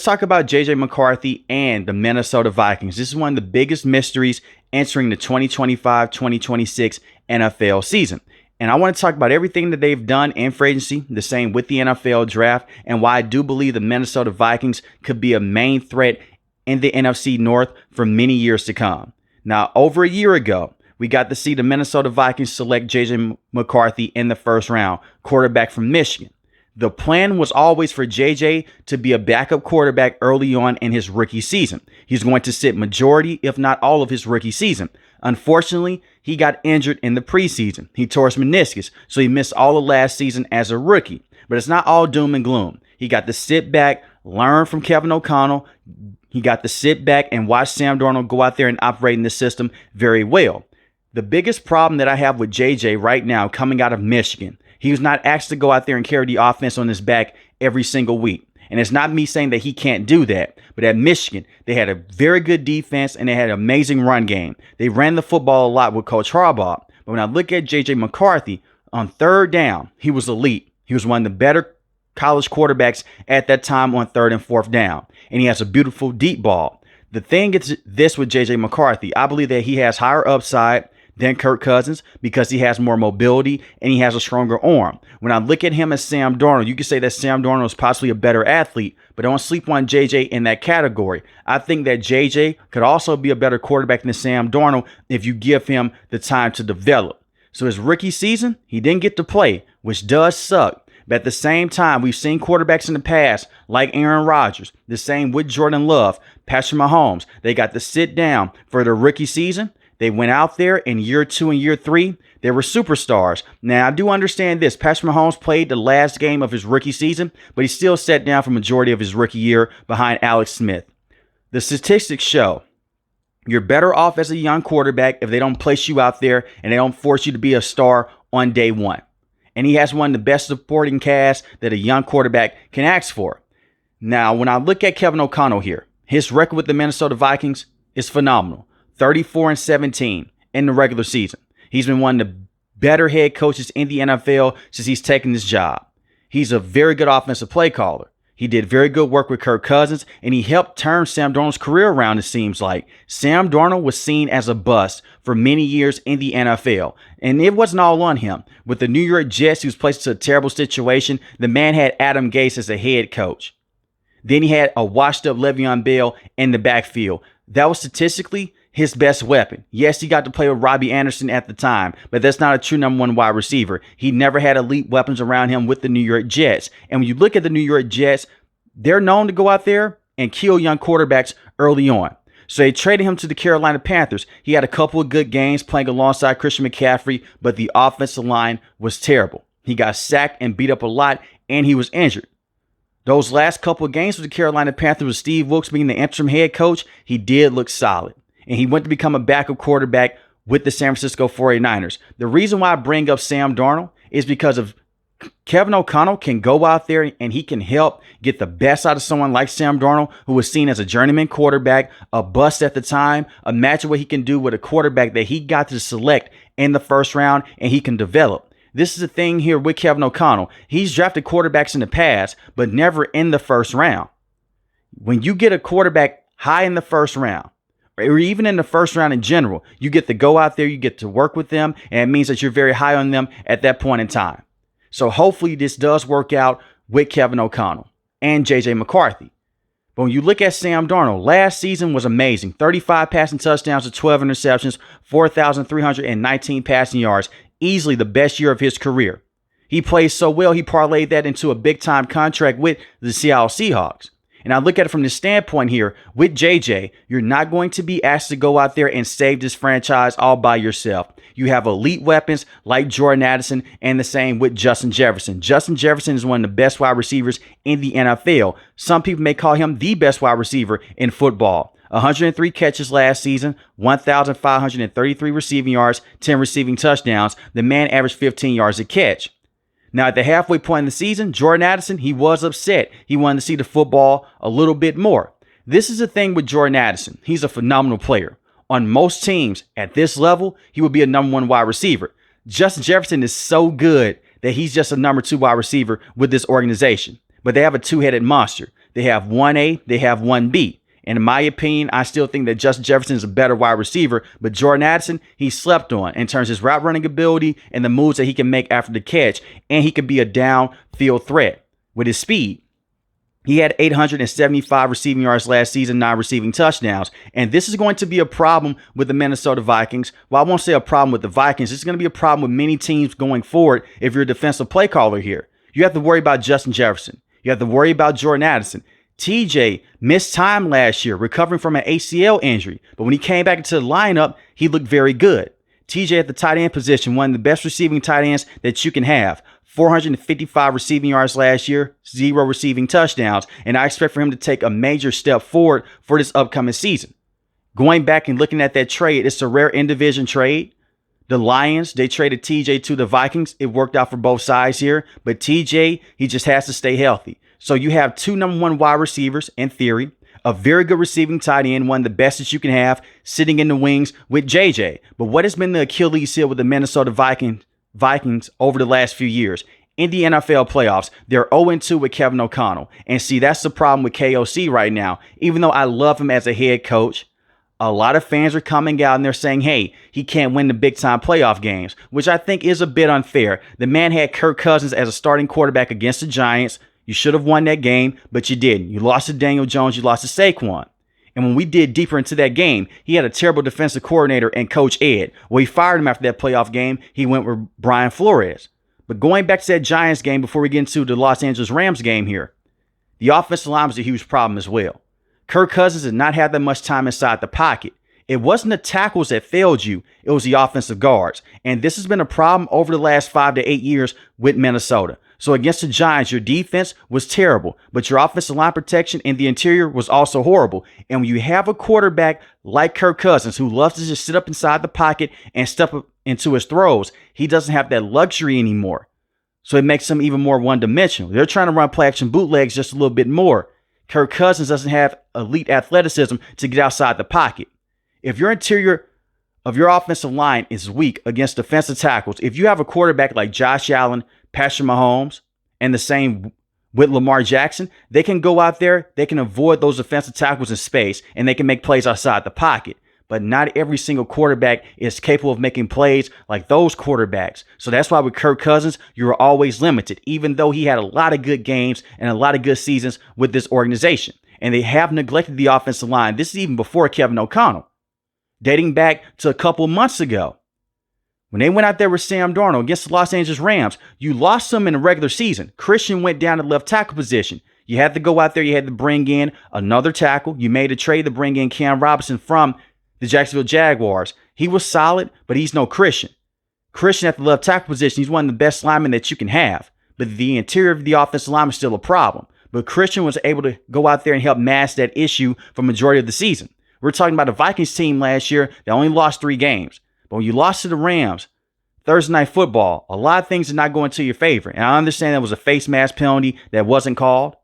talk about J.J. McCarthy and the Minnesota Vikings. This is one of the biggest mysteries entering the 2025-2026 NFL season. And I want to talk about everything that they've done in free agency, the same with the NFL draft, and why I do believe the Minnesota Vikings could be a main threat in the NFC North for many years to come. Now, over a year ago, we got to see the Minnesota Vikings select J.J. McCarthy in the first round, quarterback from Michigan. The plan was always for JJ to be a backup quarterback early on in his rookie season. He's going to sit majority, if not all of his rookie season. Unfortunately, he got injured in the preseason. He tore his meniscus, so he missed all of last season as a rookie. But it's not all doom and gloom. He got to sit back, learn from Kevin O'Connell. He got to sit back and watch Sam Darnold go out there and operate in the system very well. The biggest problem that I have with JJ right now coming out of Michigan, he was not asked to go out there and carry the offense on his back every single week. And it's not me saying that he can't do that. But at Michigan, they had a very good defense and they had an amazing run game. They ran the football a lot with Coach Harbaugh. But when I look at J.J. McCarthy, on third down, he was elite. He was one of the better college quarterbacks at that time on third and fourth down. And he has a beautiful deep ball. The thing is this with J.J. McCarthy, I believe that he has higher upside than Kirk Cousins because he has more mobility and he has a stronger arm. When I look at him as Sam Darnold, you could say that Sam Darnold is possibly a better athlete, but don't sleep on JJ in that category. I think that JJ could also be a better quarterback than Sam Darnold if you give him the time to develop. So his rookie season, he didn't get to play, which does suck. But at the same time, we've seen quarterbacks in the past like Aaron Rodgers, the same with Jordan Love, Patrick Mahomes. They got to sit down for their rookie season. They went out there in year 2 and year 3. They were superstars. Now, I do understand this. Patrick Mahomes played the last game of his rookie season, but he still sat down for majority of his rookie year behind Alex Smith. The statistics show you're better off as a young quarterback if they don't place you out there and they don't force you to be a star on day one. And he has one of the best supporting casts that a young quarterback can ask for. Now, when I look at Kevin O'Connell here, his record with the Minnesota Vikings is phenomenal. 34-17 in the regular season. He's been one of the better head coaches in the NFL since he's taken this job. He's a very good offensive play caller. He did very good work with Kirk Cousins, and he helped turn Sam Darnold's career around, it seems like. Sam Darnold was seen as a bust for many years in the NFL, and it wasn't all on him. With the New York Jets, he was placed into a terrible situation. The man had Adam Gase as a head coach. Then he had a washed-up Le'Veon Bell in the backfield. That was statistically his best weapon. Yes, he got to play with Robbie Anderson at the time, but that's not a true number one wide receiver. He never had elite weapons around him with the New York Jets. And when you look at the New York Jets, they're known to go out there and kill young quarterbacks early on. So they traded him to the Carolina Panthers. He had a couple of good games playing alongside Christian McCaffrey, but the offensive line was terrible. He got sacked and beat up a lot, and he was injured. Those last couple of games with the Carolina Panthers with Steve Wilkes being the interim head coach, he did look solid. And he went to become a backup quarterback with the San Francisco 49ers. The reason why I bring up Sam Darnold is because of Kevin O'Connell can go out there and he can help get the best out of someone like Sam Darnold, who was seen as a journeyman quarterback, a bust at the time. Imagine what he can do with a quarterback that he got to select in the first round and he can develop. This is the thing here with Kevin O'Connell. He's drafted quarterbacks in the past, but never in the first round. When you get a quarterback high in the first round, or even in the first round in general, you get to go out there, you get to work with them, and it means that you're very high on them at that point in time. So hopefully this does work out with Kevin O'Connell and J.J. McCarthy. But when you look at Sam Darnold, last season was amazing. 35 passing touchdowns to 12 interceptions, 4,319 passing yards, easily the best year of his career. He played so well, he parlayed that into a big-time contract with the Seattle Seahawks. And I look at it from this standpoint here, with JJ, you're not going to be asked to go out there and save this franchise all by yourself. You have elite weapons like Jordan Addison and the same with Justin Jefferson. Justin Jefferson is one of the best wide receivers in the NFL. Some people may call him the best wide receiver in football. 103 catches last season, 1,533 receiving yards, 10 receiving touchdowns. The man averaged 15 yards a catch. Now, at the halfway point in the season, Jordan Addison, he was upset. He wanted to see the football a little bit more. This is the thing with Jordan Addison. He's a phenomenal player. On most teams at this level, he would be a number one wide receiver. Justin Jefferson is so good that he's just a number two wide receiver with this organization. But they have a two-headed monster. They have 1A, they have 1B. And in my opinion, I still think that Justin Jefferson is a better wide receiver, but Jordan Addison, he slept on in terms of his route running ability and the moves that he can make after the catch. And he could be a downfield threat with his speed. He had 875 receiving yards last season, 9 receiving touchdowns. And this is going to be a problem with the Minnesota Vikings. Well, I won't say a problem with the Vikings. It's going to be a problem with many teams going forward if you're a defensive play caller here. You have to worry about Justin Jefferson. You have to worry about Jordan Addison. TJ missed time last year recovering from an ACL injury. But when he came back into the lineup, he looked very good. TJ at the tight end position, one of the best receiving tight ends that you can have. 455 receiving yards last year, 0 receiving touchdowns, and I expect for him to take a major step forward for this upcoming season. Going back and looking at that trade, it's a rare in-division trade. The Lions, they traded TJ to the Vikings. It worked out for both sides here, but TJ, he just has to stay healthy. So you have 2 number 1 wide receivers in theory, a very good receiving tight end, one of the best that you can have, sitting in the wings with JJ. But what has been the Achilles heel with the Minnesota Vikings over the last few years? In the NFL playoffs, they're 0-2 with Kevin O'Connell. And see, that's the problem with KOC right now. Even though I love him as a head coach, a lot of fans are coming out and they're saying, hey, he can't win the big-time playoff games, which I think is a bit unfair. The man had Kirk Cousins as a starting quarterback against the Giants. You should have won that game, but you didn't. You lost to Daniel Jones. You lost to Saquon. And when we dig deeper into that game, he had a terrible defensive coordinator and Coach Ed. Well, he fired him after that playoff game. He went with Brian Flores. But going back to that Giants game before we get into the Los Angeles Rams game here, the offensive line was a huge problem as well. Kirk Cousins did not have that much time inside the pocket. It wasn't the tackles that failed you. It was the offensive guards. And this has been a problem over the last 5 to 8 years with Minnesota. So against the Giants, your defense was terrible, but your offensive line protection in the interior was also horrible. And when you have a quarterback like Kirk Cousins, who loves to just sit up inside the pocket and step up into his throws, he doesn't have that luxury anymore. So it makes him even more one-dimensional. They're trying to run play-action bootlegs just a little bit more. Kirk Cousins doesn't have elite athleticism to get outside the pocket. If your interior of your offensive line is weak against defensive tackles, if you have a quarterback like Josh Allen, Patrick Mahomes, and the same with Lamar Jackson, they can go out there, they can avoid those defensive tackles in space, and they can make plays outside the pocket. But not every single quarterback is capable of making plays like those quarterbacks. So that's why with Kirk Cousins, you're always limited, even though he had a lot of good games and a lot of good seasons with this organization. And they have neglected the offensive line. This is even before Kevin O'Connell, dating back to a couple months ago. When they went out there with Sam Darnold against the Los Angeles Rams, you lost them in the regular season. Christian went down to left tackle position. You had to go out there. You had to bring in another tackle. You made a trade to bring in Cam Robinson from the Jacksonville Jaguars. He was solid, but he's no Christian. Christian at the left tackle position, he's one of the best linemen that you can have. But the interior of the offensive line is still a problem. But Christian was able to go out there and help mask that issue for the majority of the season. We're talking about a Vikings team last year that only lost 3 games. But when you lost to the Rams, Thursday Night Football, a lot of things did not go into your favor. And I understand that was a face mask penalty that wasn't called.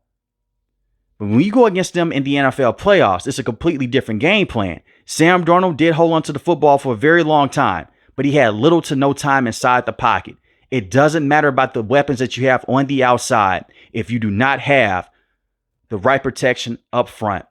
But when you go against them in the NFL playoffs, it's a completely different game plan. Sam Darnold did hold on to the football for a very long time, but he had little to no time inside the pocket. It doesn't matter about the weapons that you have on the outside if you do not have the right protection up front.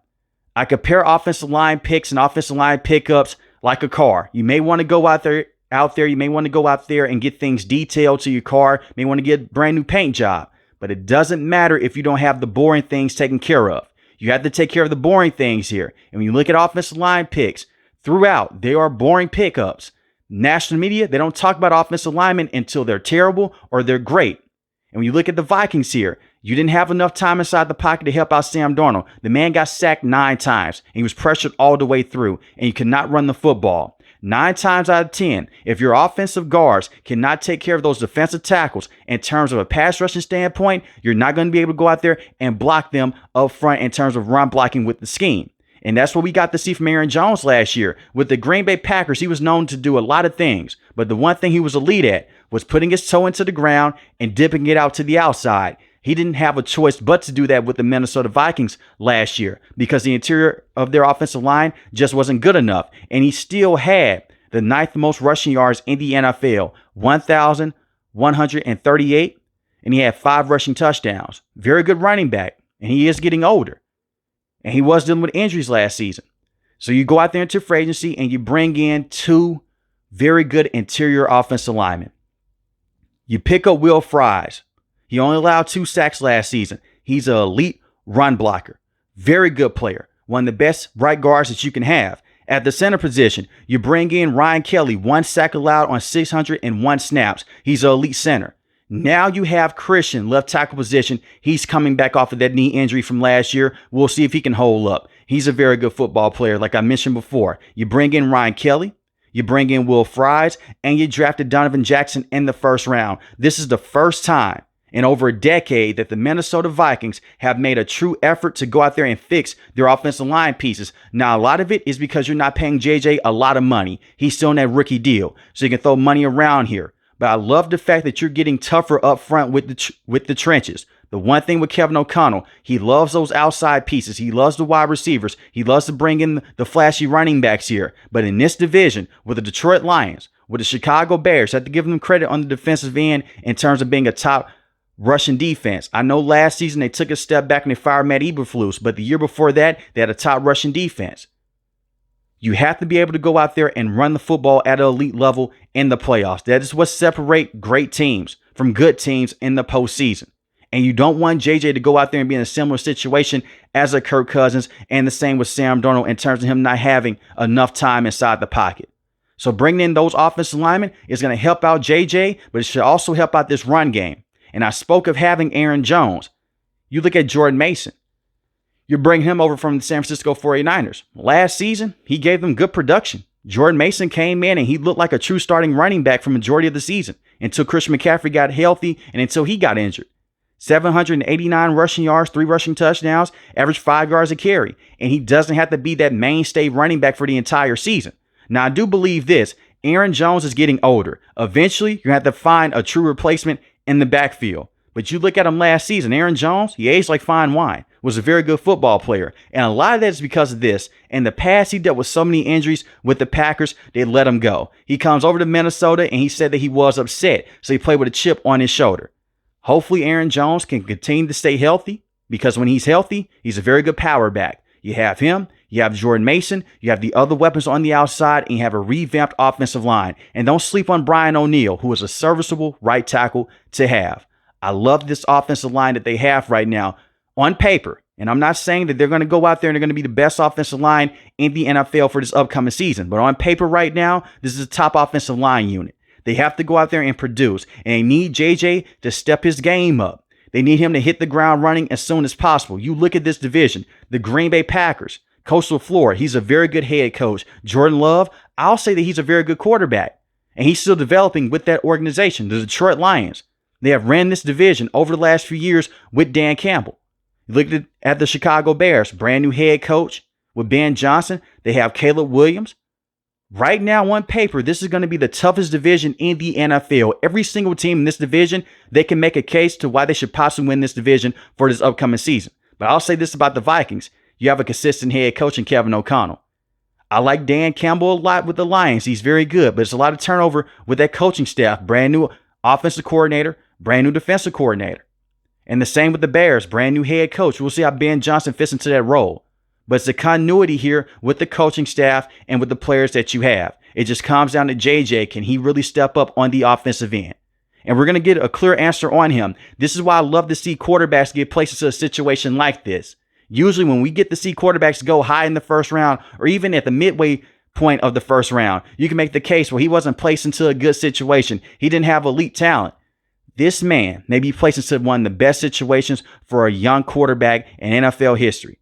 I compare offensive line picks and offensive line pickups like a car. You may want to go out there. You may want to go out there and get things detailed to your car. You may want to get a brand new paint job. But it doesn't matter if you don't have the boring things taken care of. You have to take care of the boring things here. And when you look at offensive line picks, throughout, they are boring pickups. National media, they don't talk about offensive linemen until they're terrible or they're great. And when you look at the Vikings here, you didn't have enough time inside the pocket to help out Sam Darnold. The man got sacked 9 times, and he was pressured all the way through, and you could not run the football. 9 times out of 10, if your offensive guards cannot take care of those defensive tackles in terms of a pass rushing standpoint, you're not going to be able to go out there and block them up front in terms of run blocking with the scheme. And that's what we got to see from Aaron Jones last year. With the Green Bay Packers, he was known to do a lot of things, but the one thing he was elite at was putting his toe into the ground and dipping it out to the outside. He didn't have a choice but to do that with the Minnesota Vikings last year because the interior of their offensive line just wasn't good enough. And he still had the 9th most rushing yards in the NFL, 1,138, and he had 5 rushing touchdowns. Very good running back. and he is getting older. And he was dealing with injuries last season. So you go out there into free agency and you bring in two very good interior offensive linemen. You pick up Will Flores. He only allowed 2 sacks last season. He's an elite run blocker. Very good player. One of the best right guards that you can have. At the center position, you bring in Ryan Kelly, 1 sack allowed on 601 snaps. He's an elite center. Now you have Christian, left tackle position. He's coming back off of that knee injury from last year. We'll see if he can hold up. He's a very good football player, like I mentioned before. You bring in Ryan Kelly, you bring in Will Flores, and you drafted Donovan Jackson in the first round. This is the first time in over a decade that the Minnesota Vikings have made a true effort to go out there and fix their offensive line pieces. Now, a lot of it is because you're not paying JJ a lot of money. He's still in that rookie deal, so you can throw money around here. But I love the fact that you're getting tougher up front with the trenches. The one thing with Kevin O'Connell, he loves those outside pieces. He loves the wide receivers. He loves to bring in the flashy running backs here. But in this division, with the Detroit Lions, with the Chicago Bears, I have to give them credit on the defensive end in terms of being a top rushing defense. I know last season they took a step back and they fired Matt Eberflus, but the year before that, they had a top rushing defense. You have to be able to go out there and run the football at an elite level in the playoffs. That is what separates great teams from good teams in the postseason. And you don't want JJ to go out there and be in a similar situation as a Kirk Cousins, and the same with Sam Darnold in terms of him not having enough time inside the pocket. So bringing in those offensive linemen is going to help out JJ, but it should also help out this run game. And I spoke of having Aaron Jones. You look at Jordan Mason. You bring him over from the San Francisco 49ers. Last season, he gave them good production. Jordan Mason came in and he looked like a true starting running back for the majority of the season until Christian McCaffrey got healthy and until he got injured. 789 rushing yards, 3 rushing touchdowns, average 5 yards a carry. And he doesn't have to be that mainstay running back for the entire season. Now, I do believe this. Aaron Jones is getting older. Eventually, you have to find a true replacement in the backfield. But you look at him last season, Aaron Jones, he aged like fine wine, was a very good football player. And a lot of that is because of this. In the past, he dealt with so many injuries with the Packers, they let him go. He comes over to Minnesota and he said that he was upset. So he played with a chip on his shoulder. Hopefully Aaron Jones can continue to stay healthy, because when he's healthy, he's a very good power back. You have him, you have Jordan Mason, you have the other weapons on the outside, and you have a revamped offensive line. And don't sleep on Brian O'Neill, who is a serviceable right tackle to have. I love this offensive line that they have right now on paper. And I'm not saying that they're going to go out there and they're going to be the best offensive line in the NFL for this upcoming season. But on paper right now, this is a top offensive line unit. They have to go out there and produce. And they need JJ to step his game up. They need him to hit the ground running as soon as possible. You look at this division, the Green Bay Packers, Coach LaFleur, he's a very good head coach. Jordan Love, I'll say that he's a very good quarterback. And he's still developing with that organization. The Detroit Lions, they have ran this division over the last few years with Dan Campbell. You look at the Chicago Bears, brand new head coach with Ben Johnson. They have Caleb Williams. Right now on paper, this is going to be the toughest division in the NFL. Every single team in this division, they can make a case to why they should possibly win this division for this upcoming season. But I'll say this about the Vikings. You have a consistent head coach in Kevin O'Connell. I like Dan Campbell a lot with the Lions. He's very good, but it's a lot of turnover with that coaching staff. Brand new offensive coordinator, brand new defensive coordinator. And the same with the Bears, brand new head coach. We'll see how Ben Johnson fits into that role. But it's the continuity here with the coaching staff and with the players that you have. It just comes down to JJ. Can he really step up on the offensive end? And we're going to get a clear answer on him. This is why I love to see quarterbacks get placed into a situation like this. Usually when we get to see quarterbacks go high in the first round, or even at the midway point of the first round, you can make the case where he wasn't placed into a good situation. He didn't have elite talent. This man may be placed into one of the best situations for a young quarterback in NFL history.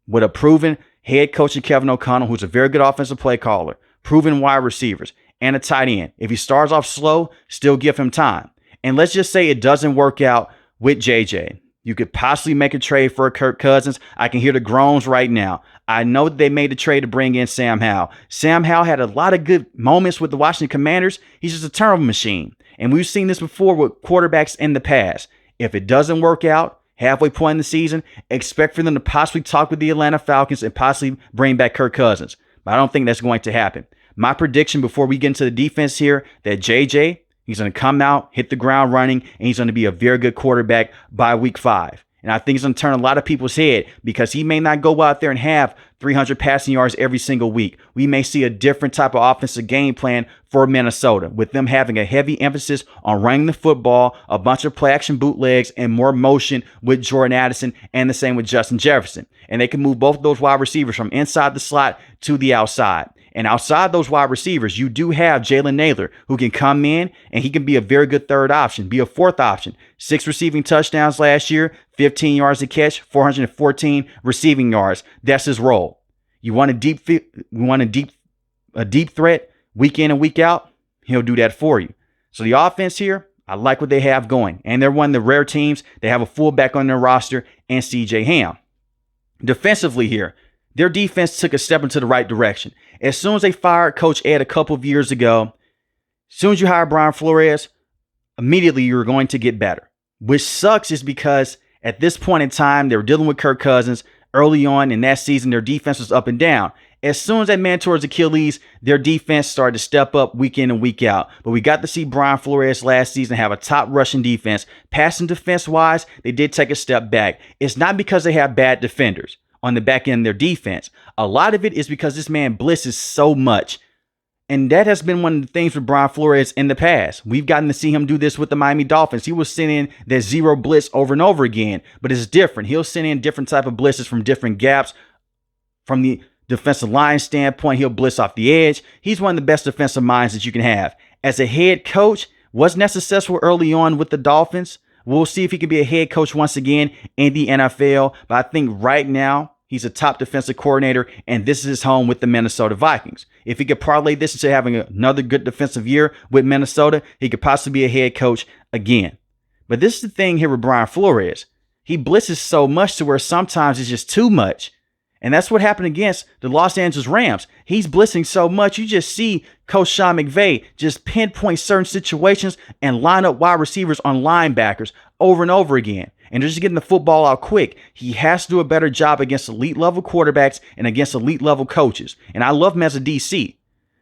With a proven head coach in Kevin O'Connell, who's a very good offensive play caller, proven wide receivers, and a tight end. If he starts off slow, still give him time. And let's just say it doesn't work out with JJ. You could possibly make a trade for Kirk Cousins. I can hear the groans right now. I know they made a trade to bring in Sam Howell. Sam Howell had a lot of good moments with the Washington Commanders. He's just a turnover machine. And we've seen this before with quarterbacks in the past. If it doesn't work out halfway point in the season, expect for them to possibly talk with the Atlanta Falcons and possibly bring back Kirk Cousins. But I don't think that's going to happen. My prediction before we get into the defense here, that JJ, he's going to come out, hit the ground running, and he's going to be a very good quarterback by week 5. And I think it's going to turn a lot of people's head because he may not go out there and have 300 passing yards every single week. We may see a different type of offensive game plan for Minnesota, with them having a heavy emphasis on running the football, a bunch of play action bootlegs, and more motion with Jordan Addison, and the same with Justin Jefferson. And they can move both of those wide receivers from inside the slot to the outside. And outside those wide receivers, you do have Jalen Naylor, who can come in and he can be a very good third option, be a fourth option. 6 receiving touchdowns last year, 15 yards a catch, 414 receiving yards. That's his role. You want a deep threat week in and week out, he'll do that for you. So the offense here, I like what they have going. And they're one of the rare teams. They have a fullback on their roster and C.J. Ham. Defensively here, their defense took a step into the right direction. As soon as they fired Coach Ed a couple of years ago, as soon as you hire Brian Flores, immediately you're going to get better. Which sucks is because at this point in time, they were dealing with Kirk Cousins. Early on in that season, their defense was up and down. As soon as that man tore his Achilles, their defense started to step up week in and week out. But we got to see Brian Flores last season have a top rushing defense. Passing defense-wise, they did take a step back. It's not because they have bad defenders on the back end of their defense. A lot of it is because this man blitzes so much. And that has been one of the things with Brian Flores in the past. We've gotten to see him do this with the Miami Dolphins. He was sending that zero blitz over and over again, but it's different. He'll send in different type of blitzes from different gaps. From the defensive line standpoint, he'll blitz off the edge. He's one of the best defensive minds that you can have. As a head coach, wasn't that successful early on with the Dolphins? We'll see if he can be a head coach once again in the NFL. But I think right now, he's a top defensive coordinator, and this is his home with the Minnesota Vikings. If he could parlay this into having another good defensive year with Minnesota, he could possibly be a head coach again. But this is the thing here with Brian Flores. He blitzes so much to where sometimes it's just too much. And that's what happened against the Los Angeles Rams. He's blitzing so much, you just see Coach Sean McVay just pinpoint certain situations and line up wide receivers on linebackers over and over again. And they're just getting the football out quick. He has to do a better job against elite level quarterbacks and against elite level coaches. And I love him as a DC.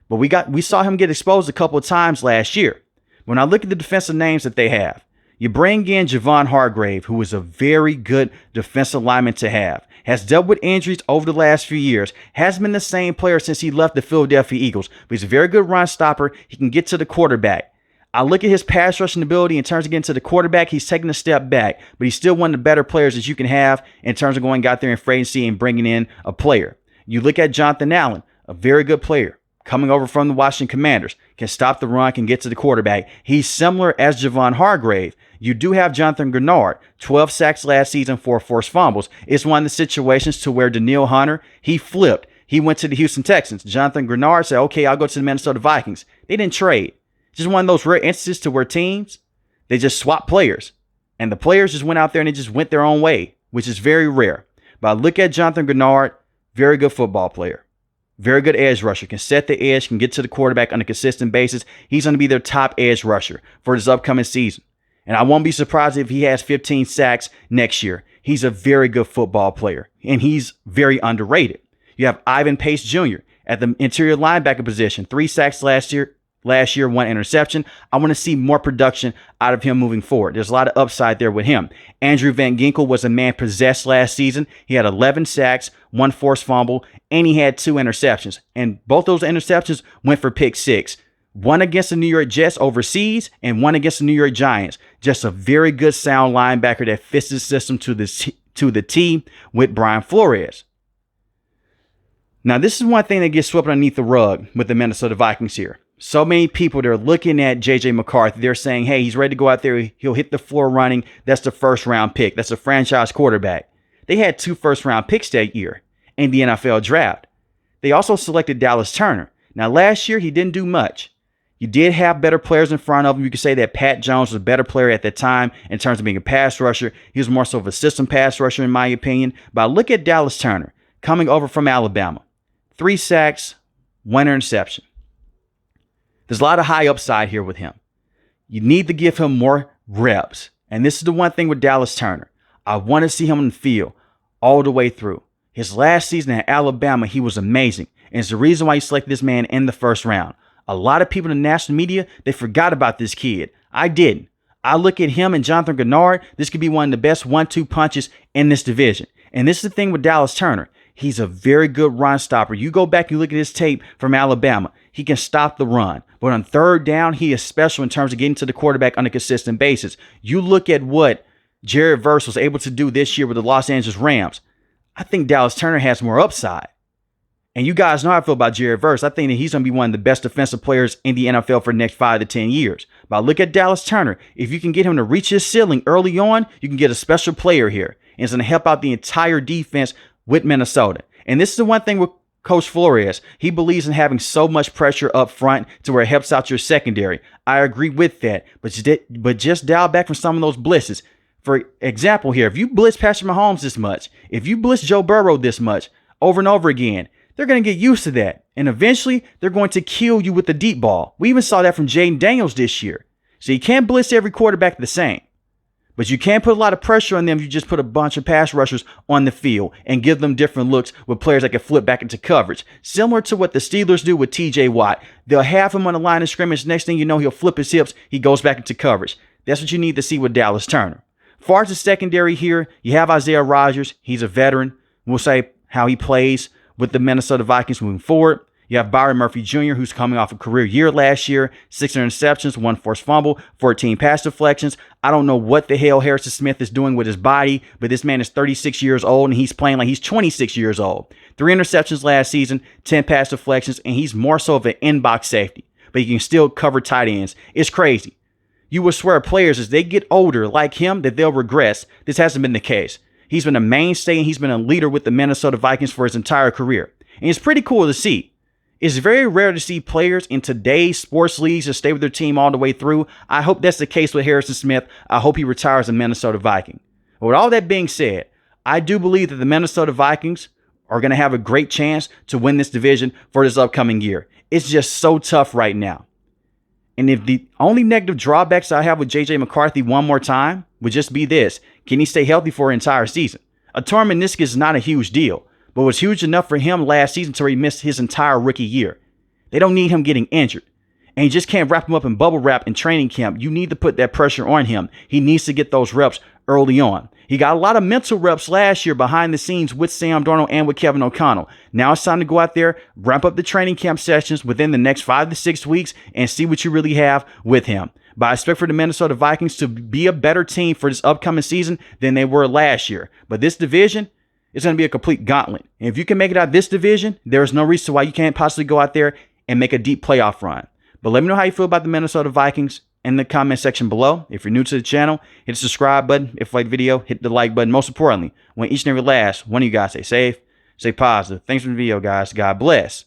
But we saw him get exposed a couple of times last year. When I look at the defensive names that they have, you bring in Javon Hargrave, who is a very good defensive lineman to have. Has dealt with injuries over the last few years. Hasn't been the same player since he left the Philadelphia Eagles. But he's a very good run stopper. He can get to the quarterback. I look at his pass rushing ability in terms of getting to the quarterback. He's taking a step back, but he's still one of the better players that you can have in terms of going out there in free agency and bringing in a player. You look at Jonathan Allen, a very good player coming over from the Washington Commanders, can stop the run, can get to the quarterback. He's similar as Javon Hargrave. You do have Jonathan Grenard, 12 sacks last season, 4 forced fumbles. It's one of the situations to where Danielle Hunter, he flipped. He went to the Houston Texans. Jonathan Grenard said, okay, I'll go to the Minnesota Vikings. They didn't trade. Just one of those rare instances to where teams, they just swap players. And the players just went out there and they just went their own way, which is very rare. But I look at Jonathan Grenard, very good football player. Very good edge rusher. Can set the edge, can get to the quarterback on a consistent basis. He's going to be their top edge rusher for this upcoming season. And I won't be surprised if he has 15 sacks next year. He's a very good football player, and he's very underrated. You have Ivan Pace Jr. at the interior linebacker position. 3 sacks last year, 1 interception. I want to see more production out of him moving forward. There's a lot of upside there with him. Andrew Van Ginkel was a man possessed last season. He had 11 sacks, 1 forced fumble, and he had 2 interceptions. And both those interceptions went for pick 6. 1 against the New York Jets overseas and 1 against the New York Giants. Just a very good sound linebacker that fits the system to the T with Brian Flores. Now, this is one thing that gets swept underneath the rug with the Minnesota Vikings here. So many people, they're looking at J.J. McCarthy. They're saying, hey, he's ready to go out there. He'll hit the floor running. That's the first round pick. That's a franchise quarterback. They had 2 first round picks that year in the NFL draft. They also selected Dallas Turner. Now, last year, he didn't do much. You did have better players in front of him. You could say that Pat Jones was a better player at that time in terms of being a pass rusher. He was more so of a system pass rusher, in my opinion. But look at Dallas Turner coming over from Alabama. 3 sacks, 1 interception. There's a lot of high upside here with him. You need to give him more reps. And this is the one thing with Dallas Turner. I want to see him in the field all the way through. His last season at Alabama, he was amazing. And it's the reason why you selected this man in the first round. A lot of people in the national media, they forgot about this kid. I didn't. I look at him and Jonathan Gennard. This could be one of the best 1-2 punches in this division. And this is the thing with Dallas Turner. He's a very good run stopper. You go back and look at his tape from Alabama. He can stop the run. But on third down, he is special in terms of getting to the quarterback on a consistent basis. You look at what Jared Verse was able to do this year with the Los Angeles Rams. I think Dallas Turner has more upside. And you guys know how I feel about Jared Verse. I think that he's going to be one of the best defensive players in the NFL for the next 5 to 10 years. But look at Dallas Turner. If you can get him to reach his ceiling early on, you can get a special player here. And it's going to help out the entire defense with Minnesota. And this is the one thing with Coach Flores. He believes in having so much pressure up front to where it helps out your secondary. I agree with that. But just dial back from some of those blitzes. For example here, if you blitz Patrick Mahomes this much, if you blitz Joe Burrow this much over and over again, they're going to get used to that. And eventually, they're going to kill you with the deep ball. We even saw that from Jaden Daniels this year. So you can't blitz every quarterback the same. But you can put a lot of pressure on them if you just put a bunch of pass rushers on the field and give them different looks with players that can flip back into coverage. Similar to what the Steelers do with TJ Watt. They'll have him on the line of scrimmage. Next thing you know, he'll flip his hips. He goes back into coverage. That's what you need to see with Dallas Turner. Far as the secondary here, you have Isaiah Rodgers. He's a veteran. We'll say how he plays with the Minnesota Vikings moving forward. You have Byron Murphy Jr., who's coming off a career year last year, 6 interceptions, 1 forced fumble, 14 pass deflections. I don't know what the hell Harrison Smith is doing with his body, but this man is 36 years old and he's playing like he's 26 years old. 3 interceptions last season, 10 pass deflections, and he's more so of an in-box safety, but he can still cover tight ends. It's crazy. You would swear players, as they get older like him, that they'll regress. This hasn't been the case. He's been a mainstay and he's been a leader with the Minnesota Vikings for his entire career. And it's pretty cool to see. It's very rare to see players in today's sports leagues to stay with their team all the way through. I hope that's the case with Harrison Smith. I hope he retires a Minnesota Viking. But with all that being said, I do believe that the Minnesota Vikings are going to have a great chance to win this division for this upcoming year. It's just so tough right now. And if the only negative drawbacks I have with J.J. McCarthy one more time would just be this: can he stay healthy for an entire season? A torn meniscus is not a huge deal, but was huge enough for him last season to where he missed his entire rookie year. They don't need him getting injured. And you just can't wrap him up in bubble wrap in training camp. You need to put that pressure on him. He needs to get those reps early on. He got a lot of mental reps last year behind the scenes with Sam Darnold and with Kevin O'Connell. Now it's time to go out there, ramp up the training camp sessions within the next 5 to 6 weeks and see what you really have with him. But I expect for the Minnesota Vikings to be a better team for this upcoming season than they were last year. But this division is going to be a complete gauntlet. And if you can make it out of this division, there is no reason why you can't possibly go out there and make a deep playoff run. But let me know how you feel about the Minnesota Vikings in the comment section below. If you're new to the channel, hit the subscribe button. If you like the video, hit the like button. Most importantly, when each and every last one of you guys stay safe, stay positive. Thanks for the video, guys. God bless.